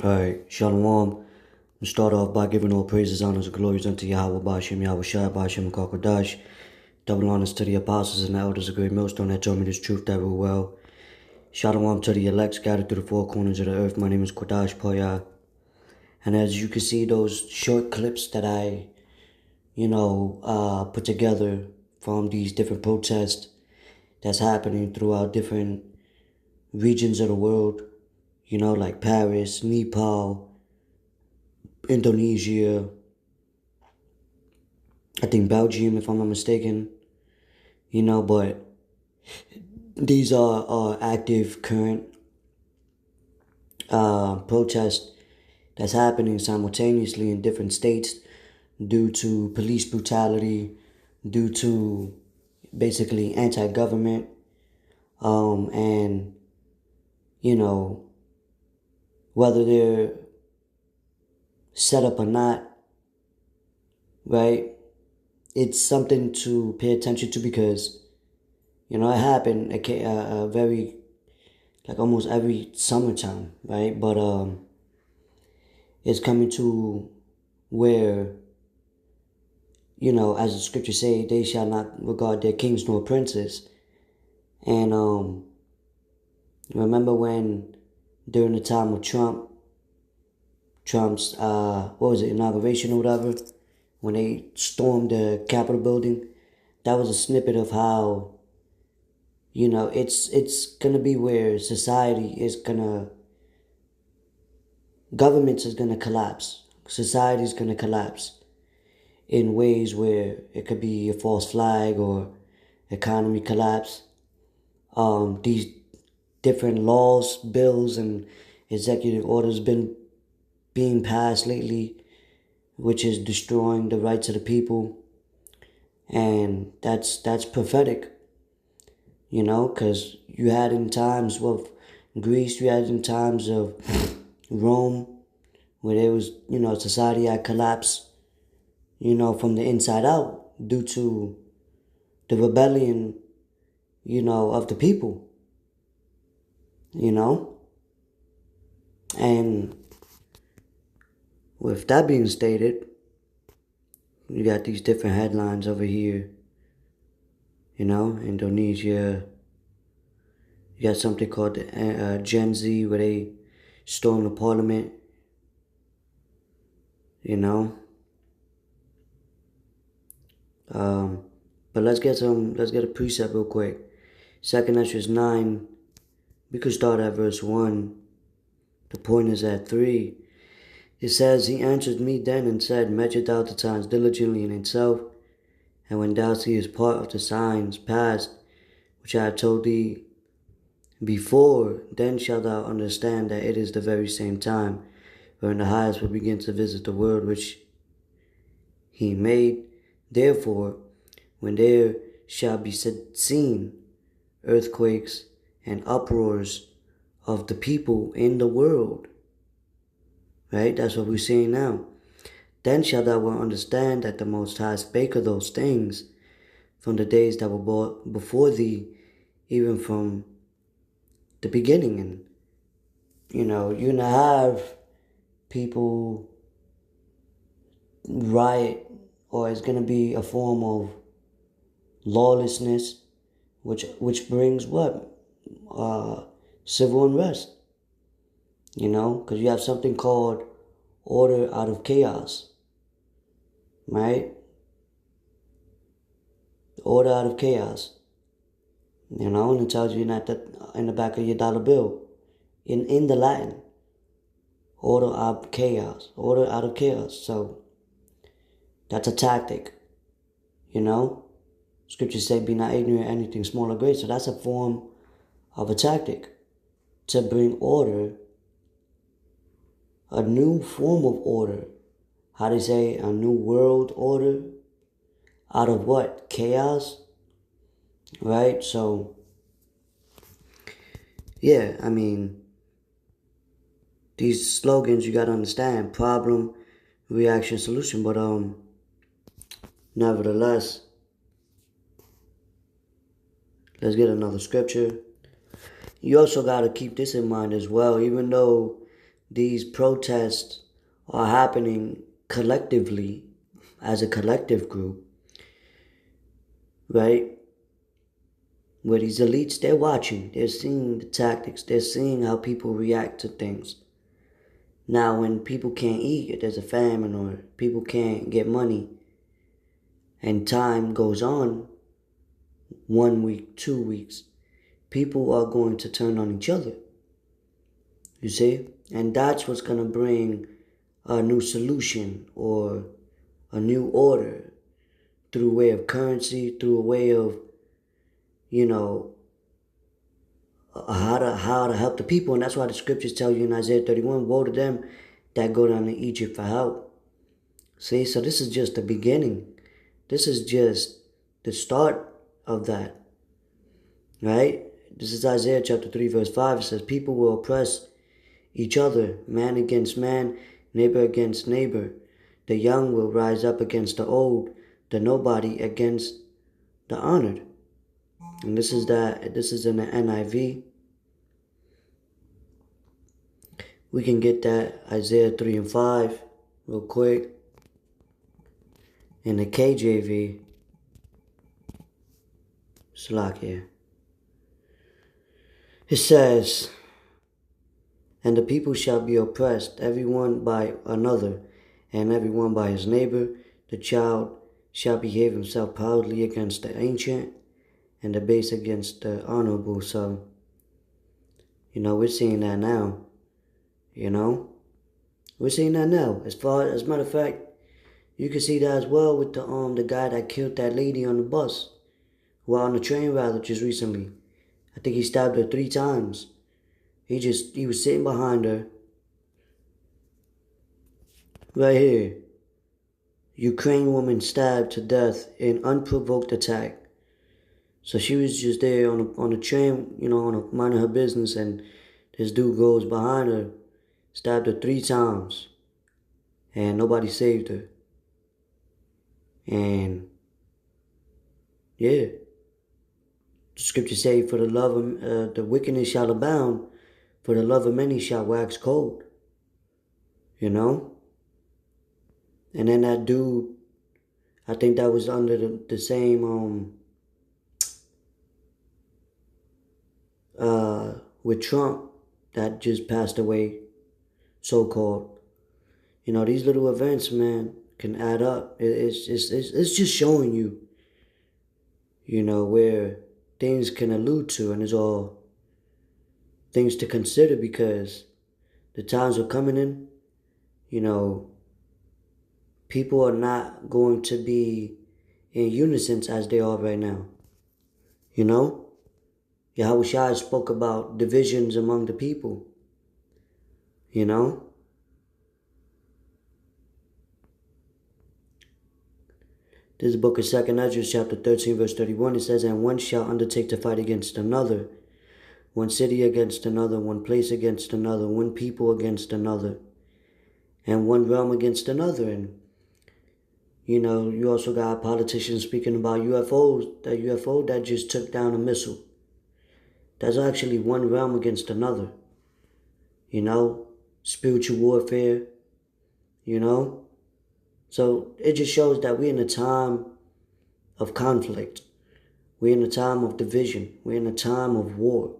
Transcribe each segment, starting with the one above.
Alright, Shalom. We start off by giving all praises, honors, and glories unto Yahweh, Ba'ashem, Yahweh Shai, Ba'ashem, and Kakodash. Double honors to the apostles and the elders of Great Millstone that told me this truth that rule well. Shalom to the elect scattered through the four corners of the earth. My name is Kodash Poya. And as you can see, those short clips that I, put together from these different protests that's happening throughout different regions of the world, like Paris, Nepal, Indonesia, I think Belgium, if I'm not mistaken, but these are active, current protests that's happening simultaneously in different states due to police brutality, due to basically anti-government, and, whether they're set up or not, right? It's something to pay attention to because, it happened very, almost every summertime, right? But it's coming to where, as the scriptures say, they shall not regard their kings nor princes. And remember when during the time of Trump's inauguration or whatever, when they stormed the Capitol building, that was a snippet of how, it's gonna be where governments is gonna collapse. Society is gonna collapse in ways where it could be a false flag or economy collapse. These different laws, bills, and executive orders being passed lately, which is destroying the rights of the people. And that's prophetic, because you had in times of Greece, you had in times of Rome, where there was, society had collapsed, from the inside out due to the rebellion, of the people, And with that being stated, you got these different headlines over here, Indonesia. You got something called Gen Z, where they storm the parliament, But let's get a precept real quick. 2nd Esdras 9, we could start at verse 1. The point is at 3. It says, He answered me then and said, Measure thou the times diligently in itself, and when thou seest part of the signs past, which I have told thee before, then shalt thou understand that it is the very same time wherein the highest will begin to visit the world which he made. Therefore, when there shall be seen earthquakes and uproars of the people in the world, right? That's what we're seeing now. Then shalt thou understand that the Most High spake of those things from the days that were brought before thee, even from the beginning. And, you're going to have people riot, or it's going to be a form of lawlessness, which brings what? Civil unrest. Because you have something called order out of chaos, right? Order out of chaos. You know, and it tells you in the back of your dollar bill, in the Latin, order out of chaos. So that's a tactic, you know. Scriptures say, be not ignorant of anything small or great. So that's a form of a tactic to bring order, a new form of order. How do you say, a new world order? Out of what? Chaos? Right? So, yeah, I mean, these slogans you gotta understand: problem, reaction, solution. But nevertheless, let's get another scripture. You also gotta keep this in mind as well. Even though these protests are happening collectively, as a collective group, right? Where these elites, they're watching, they're seeing the tactics, they're seeing how people react to things. Now, when people can't eat, if there's a famine or people can't get money, and time goes on, 1 week, 2 weeks, people are going to turn on each other. You see? And that's what's going to bring a new solution or a new order through a way of currency, through a way of, you know, how to help the people. And that's why the scriptures tell you in Isaiah 31, woe to them that go down to Egypt for help. See, so this is just the beginning. This is just the start of that, right? This is Isaiah chapter 3, verse 5. It says, people will oppress each other, man against man, neighbor against neighbor. The young will rise up against the old, the nobody against the honored. And this is in the NIV. We can get that Isaiah 3 and 5 real quick. In the KJV, Slakia, it says, and the people shall be oppressed, everyone by another, and everyone by his neighbor. The child shall behave himself proudly against the ancient, and the base against the honorable. So, we're seeing that now. We're seeing that now. As a matter of fact, you can see that as well with the guy that killed that lady on the bus. Well, on the train rather, just recently. I think he stabbed her 3 times. He was sitting behind her. Right here. Ukraine woman stabbed to death in unprovoked attack. So she was just there on a train, minding her business, and this dude goes behind her, stabbed her 3 times, and nobody saved her. And yeah, the scripture say, for the love of the wickedness shall abound, for the love of many shall wax cold. And then that dude, I think that was under the same with Trump that just passed away, so-called. These little events, man, can add up. It's just showing you, where things can allude to, and it's all things to consider, because the times are coming in, people are not going to be in unison as they are right now. Yahushua spoke about divisions among the people. This book of 2nd Ezra, chapter 13, verse 31, it says, and one shall undertake to fight against another, one city against another, one place against another, one people against another, and one realm against another. And, you also got politicians speaking about UFOs, that UFO that just took down a missile. That's actually one realm against another. Spiritual warfare, So it just shows that we're in a time of conflict. We're in a time of division. We're in a time of war.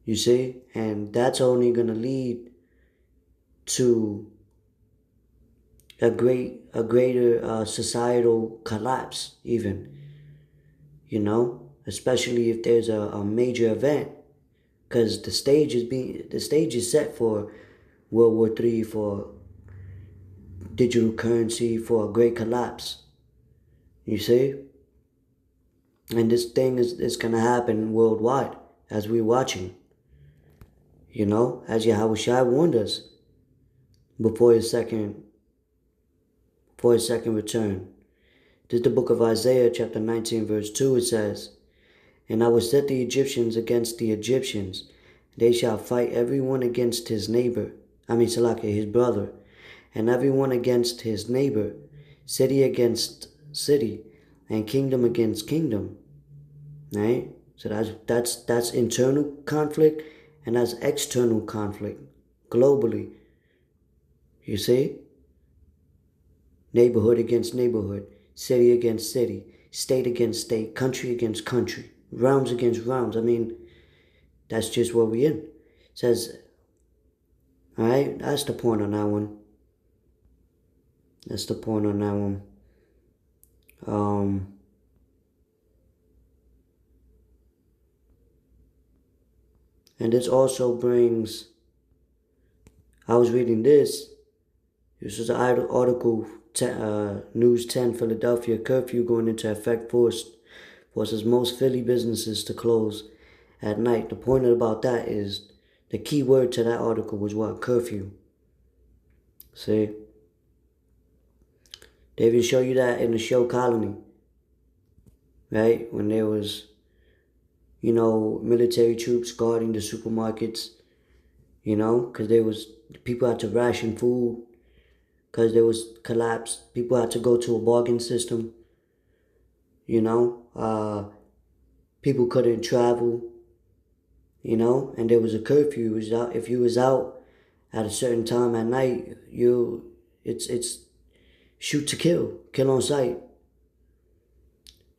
You see? And that's only going to lead to a greater societal collapse, even. especially if there's a major event, because the stage is set for World War III, for digital currency, for a great collapse. You see? And this thing is gonna happen worldwide as we're watching. You know, as Yahweh Shai warned us before his second return. This is the book of Isaiah, chapter 19, verse 2. It says, "And I will set the Egyptians against the Egyptians. They shall fight everyone against his neighbor. His brother. And everyone against his neighbor. City against city. And kingdom against kingdom." Right? So that's internal conflict, and that's external conflict globally. You see? Neighborhood against neighborhood, city against city, state against state, country against country, realms against realms. I mean, that's just what we're in. It says, all right, that's the point on that one. That's the point on that one. And this also brings, I was reading this. This was an article, News 10, Philadelphia curfew going into effect forces most Philly businesses to close at night. The point about that is, the key word to that article was what? Curfew. See? They even show you that in the show Colony. Right? When there was, military troops guarding the supermarkets, because people had to ration food, because there was collapse. People had to go to a bargain system, people couldn't travel, and there was a curfew. If you was out at a certain time at night, it's shoot to kill on sight,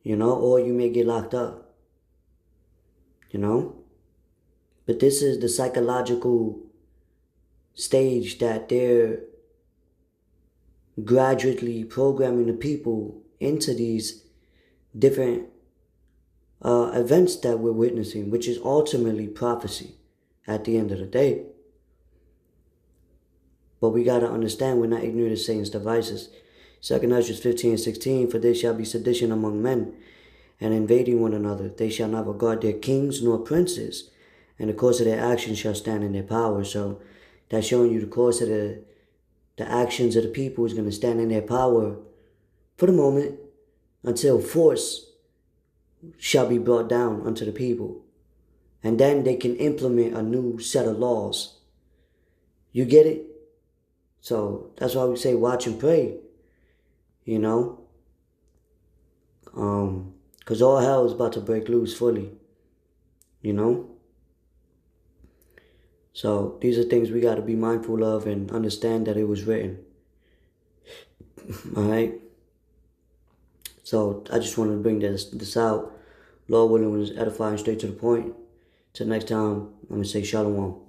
or you may get locked up. But this is the psychological stage that they're gradually programming the people into these different events that we're witnessing, which is ultimately prophecy at the end of the day. But we got to understand we're not ignorant of Satan's devices. 2 Ezra 15:16, "For there shall be sedition among men, and invading one another. They shall not regard their kings nor princes, and the course of their actions shall stand in their power." So that's showing you the course of the actions of the people is going to stand in their power for the moment, until force shall be brought down unto the people. And then they can implement a new set of laws. You get it? So that's why we say watch and pray. Because all hell is about to break loose fully. So these are things we got to be mindful of and understand that it was written. All right? So I just wanted to bring this out. Lord willing, was edifying, straight to the point. Till next time, I'm going to say shalom.